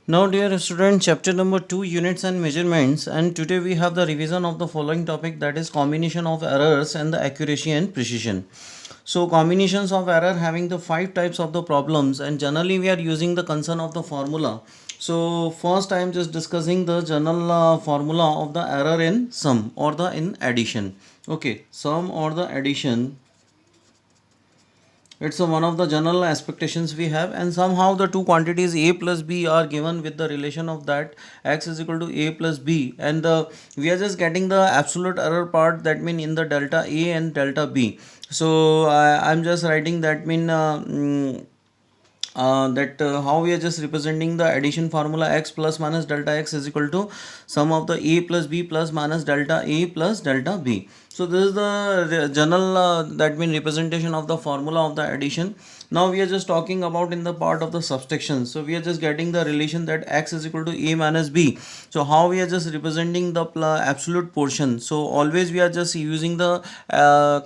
Now, dear students, chapter number 2, units and measurements, and today we have the revision of the following topic, that is combination of errors and the accuracy and precision. So, combinations of error having the 5 types of the problems, and generally we are using the concern of the formula. So, first I am just discussing the general formula of the error in sum or the in addition. Okay, sum or the addition, it's one of the general expectations we have, and somehow the two quantities a plus b are given with the relation of that x is equal to a plus b, and we are just getting the absolute error part, that mean in the delta a and delta b. So I'm just writing that mean that how we are just representing the addition formula, x plus minus delta x is equal to sum of the a plus b plus minus delta a plus delta b. So this is the general that mean representation of the formula of the addition. Now we are just talking about in the part of the subtraction. So we are just getting the relation that x is equal to a minus b. So how we are just representing the absolute portion. So always we are just using the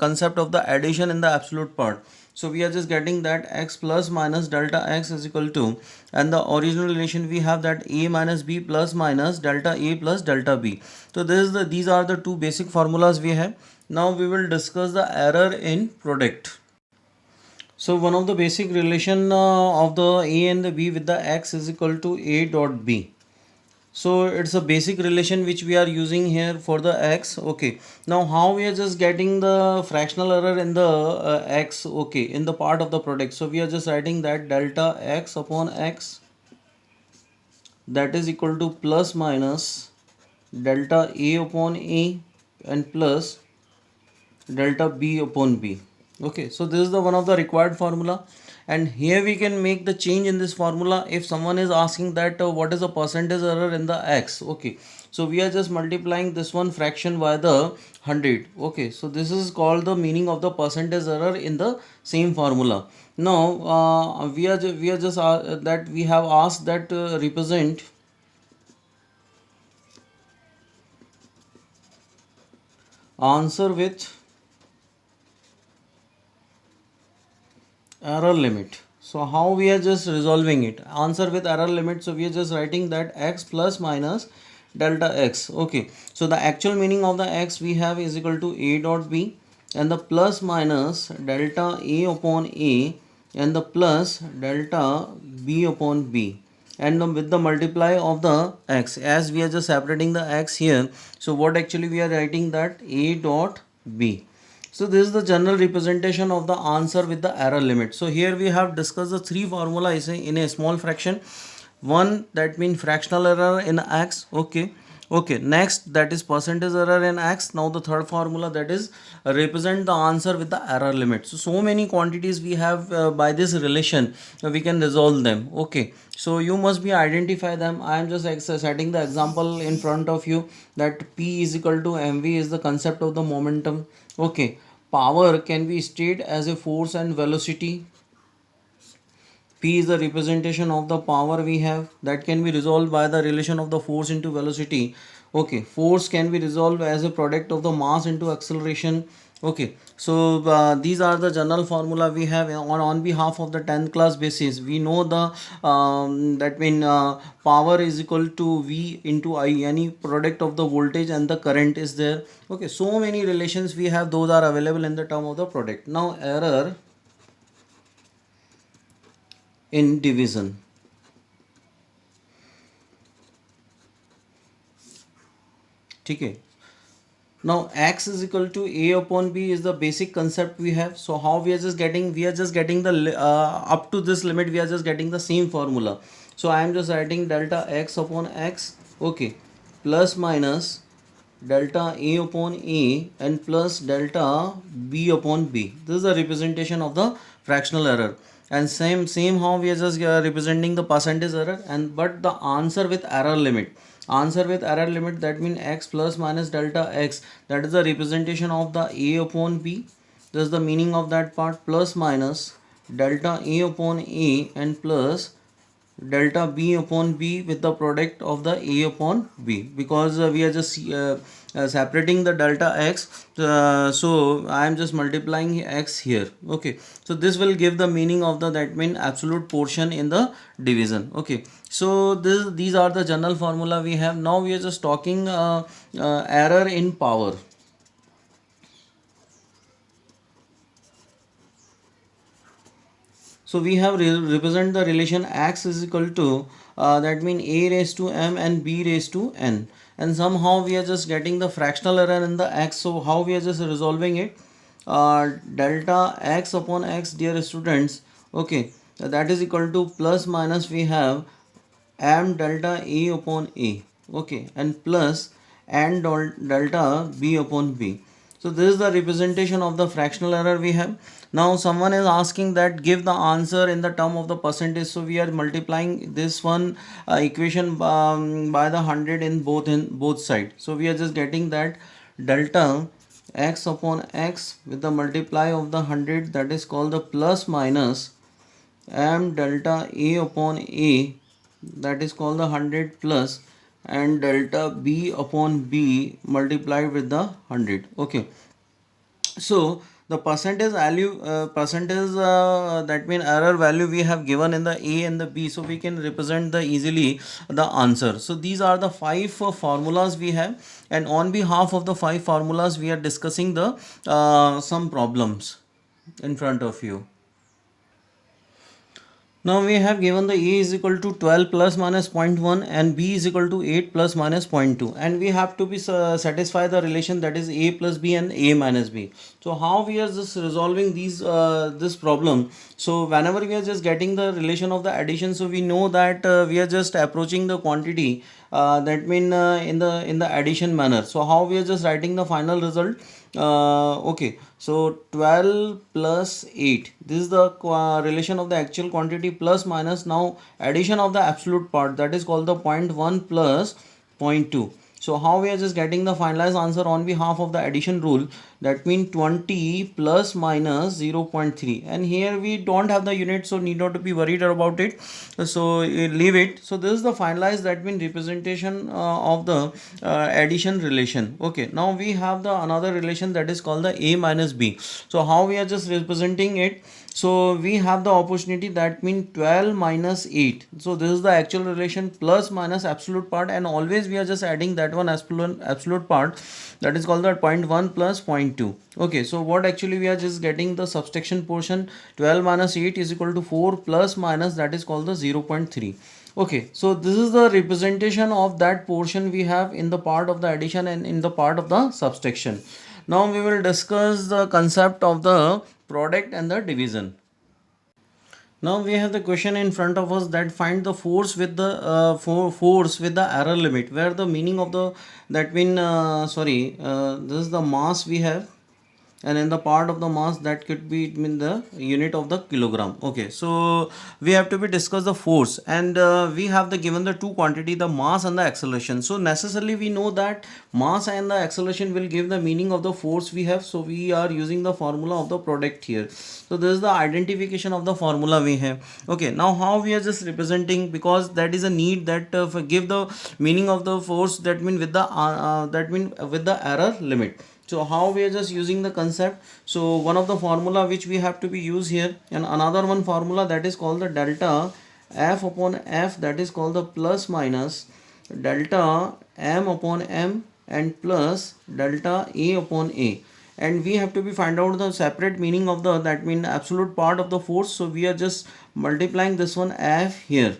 concept of the addition in the absolute part. So we are just getting that x plus minus delta x is equal to, and the original relation we have that a minus b plus minus delta a plus delta b. So these are the two basic formulas we have. Now we will discuss the error in product. So one of the basic relation of the a and the b with the x is equal to a dot b. So it's a basic relation which we are using here for the x. Okay, now how we are just getting the fractional error in the x, okay, in the part of the product. So we are just writing that delta x upon x, that is equal to plus minus delta a upon a and plus delta b upon b. Okay, so this is the one of the required formula, and here we can make the change in this formula if someone is asking that what is the percentage error in the x. Okay, so we are just multiplying this one fraction by the 100. Okay, so this is called the meaning of the percentage error in the same formula. Now we are just that we have asked that represent answer with error limit. So how we are just resolving it? Answer with error limit. So we are just writing that x plus minus delta x. Okay, so the actual meaning of the x we have is equal to a dot b, and the plus minus delta a upon a and the plus delta b upon b, and with the multiply of the x, as we are just separating the x here. So what actually we are writing that a dot b. So this is the general representation of the answer with the error limit. So here we have discussed the three formula is in a small fraction. One, that means fractional error in x. Okay. Okay, next that is percentage error in x. Now the third formula, that is represent the answer with the error limit. So many quantities we have by this relation we can resolve them. Okay, so you must be identify them. I am just setting the example in front of you, that P is equal to mv is the concept of the momentum. Okay, power can be stated as a force and velocity. P is the representation of the power we have, that can be resolved by the relation of the force into velocity. Okay, force can be resolved as a product of the mass into acceleration. Okay, so these are the general formula we have on behalf of the 10th class basis. We know the that mean power is equal to V into I, any product of the voltage and the current is there. Okay, so many relations we have, those are available in the term of the product. Now error in division. Okay, now x is equal to a upon b is the basic concept we have. So how we are just getting, we are just getting the up to this limit we are just getting the same formula. So I am just writing delta x upon x. Okay, plus minus delta a upon a and plus delta b upon b. This is the representation of the fractional error, and same how we are just representing the percentage error, and but the answer with error limit. Answer with error limit, that means x plus minus delta x, that is the representation of the a upon b. This is the meaning of that part, plus minus delta a upon a and plus delta B upon B with the product of the A upon B, because we are just separating the delta x, so I am just multiplying x here. Okay, so this will give the meaning of the, that mean, absolute portion in the division. Okay, so these are the general formula we have. Now we are just talking error in power. So we have represent the relation x is equal to that mean a raised to m and b raised to n, and somehow we are just getting the fractional error in the x. So how we are just resolving it? Delta x upon x, dear students. Okay, that is equal to plus minus we have m delta a upon a. Okay, and plus and delta b upon b. So this is the representation of the fractional error we have. Now someone is asking that give the answer in the term of the percentage. So we are multiplying this one equation by the 100 in both sides. So we are just getting that delta x upon x with the multiply of the 100, that is called the plus minus m delta a upon a, that is called the 100 plus, and delta b upon b multiplied with the 100. Okay, so the percentage value that mean error value we have given in the a and the b, so we can represent the easily the answer. So these are the five formulas we have, and on behalf of the five formulas we are discussing the some problems in front of you. Now we have given the a is equal to 12 plus minus 0.1 and b is equal to 8 plus minus 0.2, and we have to be satisfy the relation, that is a plus b and a minus b. So how we are just resolving these this problem? So whenever we are just getting the relation of the addition, so we know that we are just approaching the quantity that mean in the addition manner. So how we are just writing the final result? Okay, so 12 plus 8, this is the relation of the actual quantity plus minus now addition of the absolute part, that is called the 0.1 plus 0.2. So how we are just getting the finalized answer on behalf of the addition rule? That means 20 plus minus 0.3, and here we don't have the unit, so need not to be worried about it, so leave it. So this is the finalized, that means representation of the addition relation. Okay, now we have the another relation, that is called the a minus b. So how we are just representing it? So we have the opportunity, that means 12 minus 8. So this is the actual relation plus minus absolute part, and always we are just adding that one absolute part, that is called the 0.1 plus 0.2. Okay, so what actually we are just getting the subtraction portion, 12 minus 8 is equal to 4 plus minus, that is called the 0.3. Okay, so this is the representation of that portion we have in the part of the addition and in the part of the subtraction. Now we will discuss the concept of the product and the division. Now we have the question in front of us, that find the force with the force with the error limit, where the meaning of the, that mean this is the mass we have, and in the part of the mass that could be in the unit of the kilogram. Okay, so we have to be discuss the force, and we have the given the two quantity, the mass and the acceleration. So necessarily we know that mass and the acceleration will give the meaning of the force we have, so we are using the formula of the product here. So this is the identification of the formula we have. Okay, now how we are just representing, because that is a need that give the meaning of the force, that mean with the that mean with the error limit. So how we are just using the concept? So one of the formula which we have to be used here, and another one formula, that is called the delta f upon f, that is called the plus minus delta m upon m and plus delta a upon a, and we have to be find out the separate meaning of the, that mean absolute part of the force. So we are just multiplying this one f here.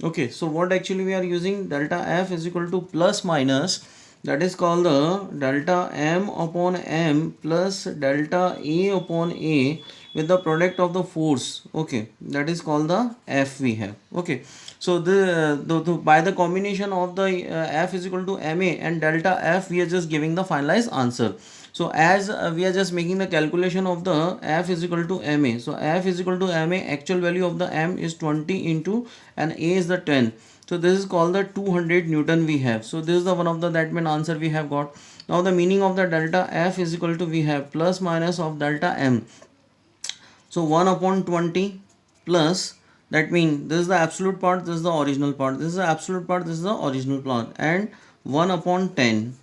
Okay, so what actually we are using? Delta f is equal to plus minus, that is called the delta m upon m plus delta a upon a with the product of the force. Okay, that is called the f we have. Okay, so the by the combination of the f is equal to ma and delta f, we are just giving the finalized answer. So as we are just making the calculation of the f is equal to ma, so f is equal to ma, actual value of the m is 20 into, and a is the 10. So this is called the 200 Newton we have. So this is the one of the, that mean answer we have got. Now the meaning of the delta f is equal to, we have plus minus of delta m. So 1 upon 20 plus That means this is the absolute part, this is the original part, this is the absolute part, this is the original part, and 1 upon 10.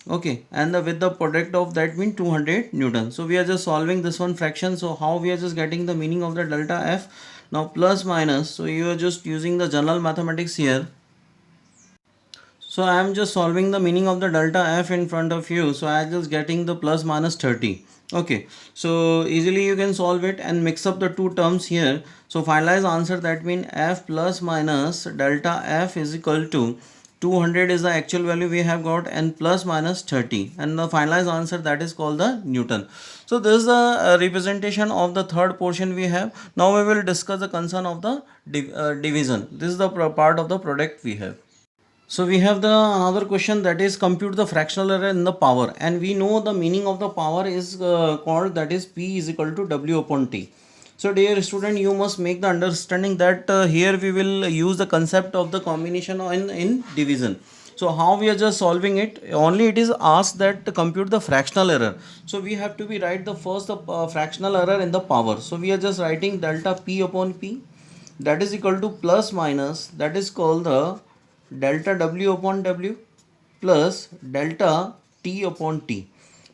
Okay, and with the product of that means 200 Newton. So we are just solving this one fraction. So how we are just getting the meaning of the delta F? Now plus minus, so you are just using the general mathematics here. So I am just solving the meaning of the delta F in front of you. So I am just getting the plus minus 30. Okay, so easily you can solve it and mix up the two terms here. So finalize answer, that means F plus minus delta F is equal to 200 is the actual value we have got, and plus minus 30, and the finalized answer, that is called the Newton. So this is the representation of the third portion we have. Now we will discuss the concern of the division. This is the part of the product we have. So we have the another question, that is compute the fractional error in the power, and we know the meaning of the power is called, that is P is equal to W upon T. So dear student, you must make the understanding that here we will use the concept of the combination in division. So how we are just solving it, only it is asked that to compute the fractional error. So we have to be write the first fractional error in the power. So we are just writing delta P upon P, that is equal to plus minus, that is called the delta W upon W plus delta T upon T.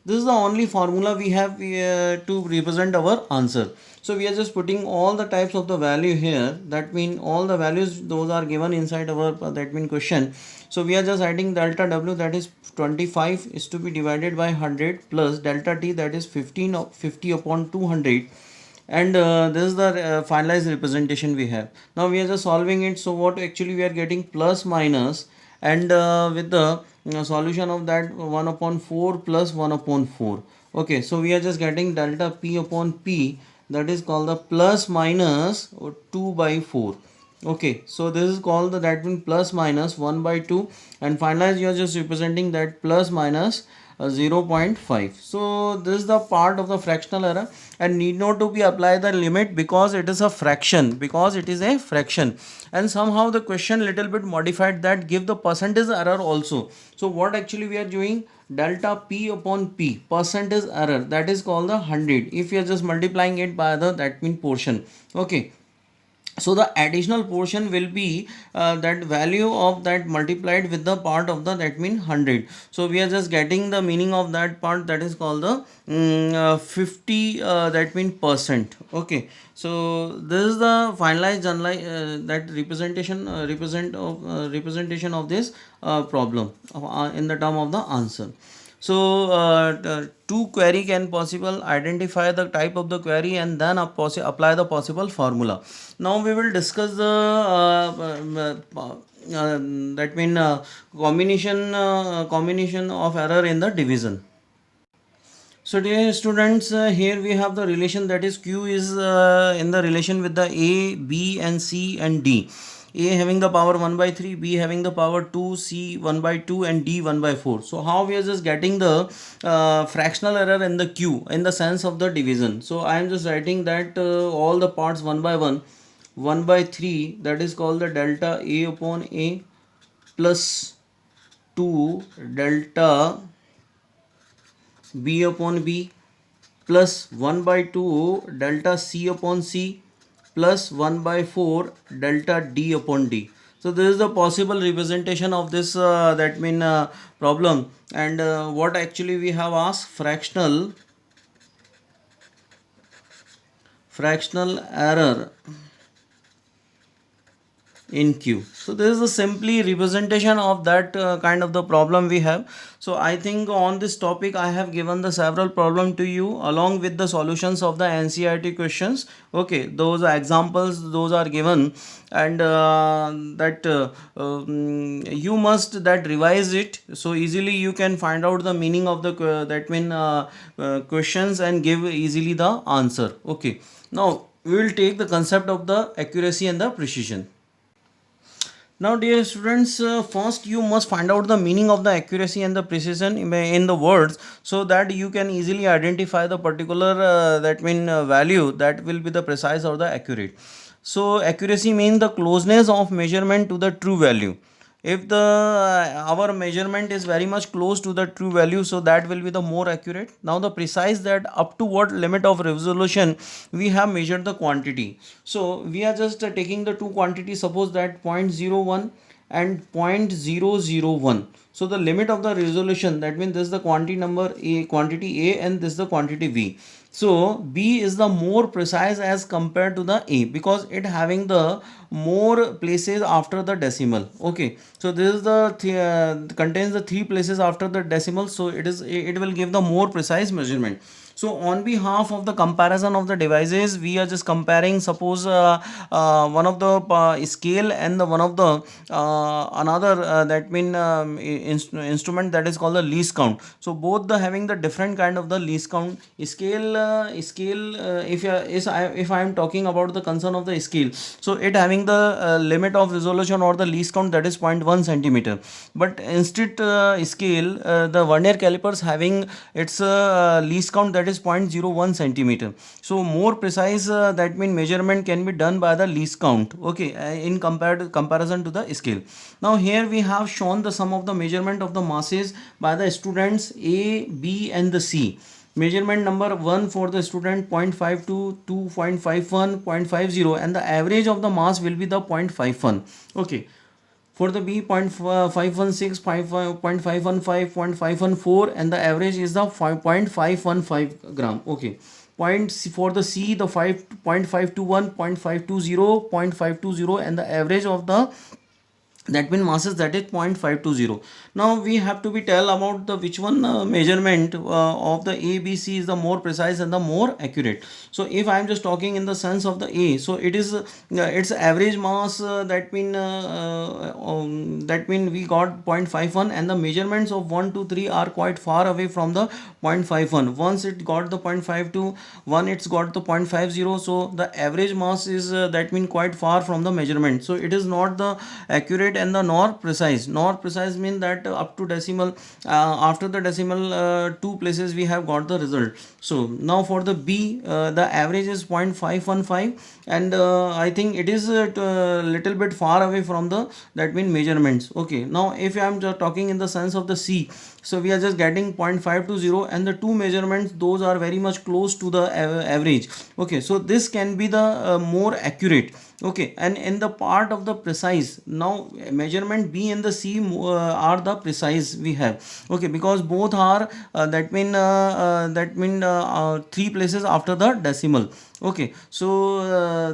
This is the only formula we have to represent our answer. So we are just putting all the types of the value here. That means all the values, those are given inside our that mean question. So we are just writing delta W, that is 25 is to be divided by 100 plus delta T, that is 50 upon 200, and this is the finalized representation we have. Now we are just solving it. So what actually we are getting, plus minus, and with the solution of that 1 upon 4 plus 1 upon 4. Okay, so we are just getting delta P upon P, that is called the plus minus 2 by 4. Okay, so this is called the, that means plus minus 1 by 2, and finally you are just representing that plus minus 0.5. So this is the part of the fractional error, and need not to be apply the limit because it is a fraction, and somehow the question little bit modified, that give the percentage error also. So what actually we are doing, delta P upon P, percentage error, that is called the 100, if you are just multiplying it by the, that mean portion. Okay, so the additional portion will be that value of that multiplied with the part of the, that mean 100. So we are just getting the meaning of that part, that is called the 50 that mean percent. Okay, so this is the finalized that representation of this problem in the term of the answer. So two query can possible identify the type of the query and then apply the possible formula. Now we will discuss the that mean combination of error in the division. So dear students, here we have the relation, that is Q is in the relation with the A, B and C and D. A having the power 1 by 3, B having the power 2, C 1 by 2 and D 1 by 4. So how we are just getting the fractional error in the Q in the sense of the division. So I am just writing that all the parts 1 by 1, 1 by 3, that is called the delta A upon A plus 2 delta B upon B plus 1 by 2 delta C upon C plus 1 by 4 delta D upon D. So this is the possible representation of this that mean problem, and what actually we have asked, fractional error in Q. So this is a simply representation of that kind of the problem we have. So I think on this topic I have given the several problem to you along with the solutions of the NCERT questions. Okay, those are examples, those are given, and that you must that revise it, so easily you can find out the meaning of the that mean questions and give easily the answer. Okay, now we will take the concept of the accuracy and the precision. Now dear students, first you must find out the meaning of the accuracy and the precision in the words, so that you can easily identify the particular that mean value that will be the precise or the accurate. So accuracy means the closeness of measurement to the true value. if the our measurement is very much close to the true value, so that will be the more accurate. Now the precise, that up to what limit of resolution we have measured the quantity. So we are just taking the two quantities, suppose that zero point 0.01 and 0.001. so the limit of the resolution, that means this is the quantity number a, quantity a, and this is the quantity b. So b is the more precise as compared to the a, because it having the more places after the decimal. Okay, so this is the contains the three places after the decimal, so it will give the more precise measurement. So on behalf of the comparison of the devices, we are just comparing, suppose one of the scale and the one of the another that mean instrument, that is called the least count. So both the having the different kind of the least count. Scale, if I am talking about the concern of the scale, so it having the limit of resolution or the least count, that is 0.1 centimeter. But instead scale, the vernier calipers having its least count, that is 0.01 centimeter. So more precise, that mean measurement can be done by the least count. Okay, in comparison to the scale. Now here we have shown the sum of the measurement of the masses by the students A, B and the C. Measurement number 1 for the student 0.52, 2.51, 0.50, and the average of the mass will be the 0.51. Okay, for the B 0.516, 0.515, 0.514, and the average is the 5.515 gram. Okay, points for the C, the 5.521, 0.520, 0.520, and the average of the, that mean masses, that is 0.520. Now we have to be tell about the which one measurement of the A, B, C is the more precise and the more accurate. So if I am just talking in the sense of the A, so it is its average mass, that mean we got 0.51, and the measurements of 1 2 3 are quite far away from the 0.51. Once it got the 0.52, one it's got the 0.50, so the average mass is that mean quite far from the measurement. So it is not the accurate and the nor precise. Nor precise mean that up to decimal, after the decimal two places we have got the result. So now for the B, the average is 0.515, and I think it is little bit far away from the, that mean measurements. Okay, now if I am just talking in the sense of the C, so we are just getting 0.520, and the two measurements, those are very much close to the average. Okay, so this can be the more accurate. Okay, and in the part of the precise, now measurement B and the C are the precise we have. Okay, because both are three places after the decimal. Okay, so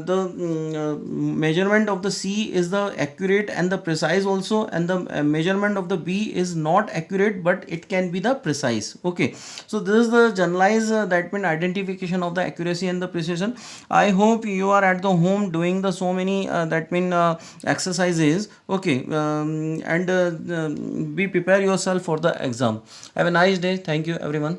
the measurement of the C is the accurate and the precise also, and the measurement of the B is not accurate, but it can be the precise. Okay, so this is the generalized that mean identification of the accuracy and the precision. I hope you are at the home doing the so many exercises. Okay, and be prepare yourself for the exam. Have a nice day. Thank you everyone.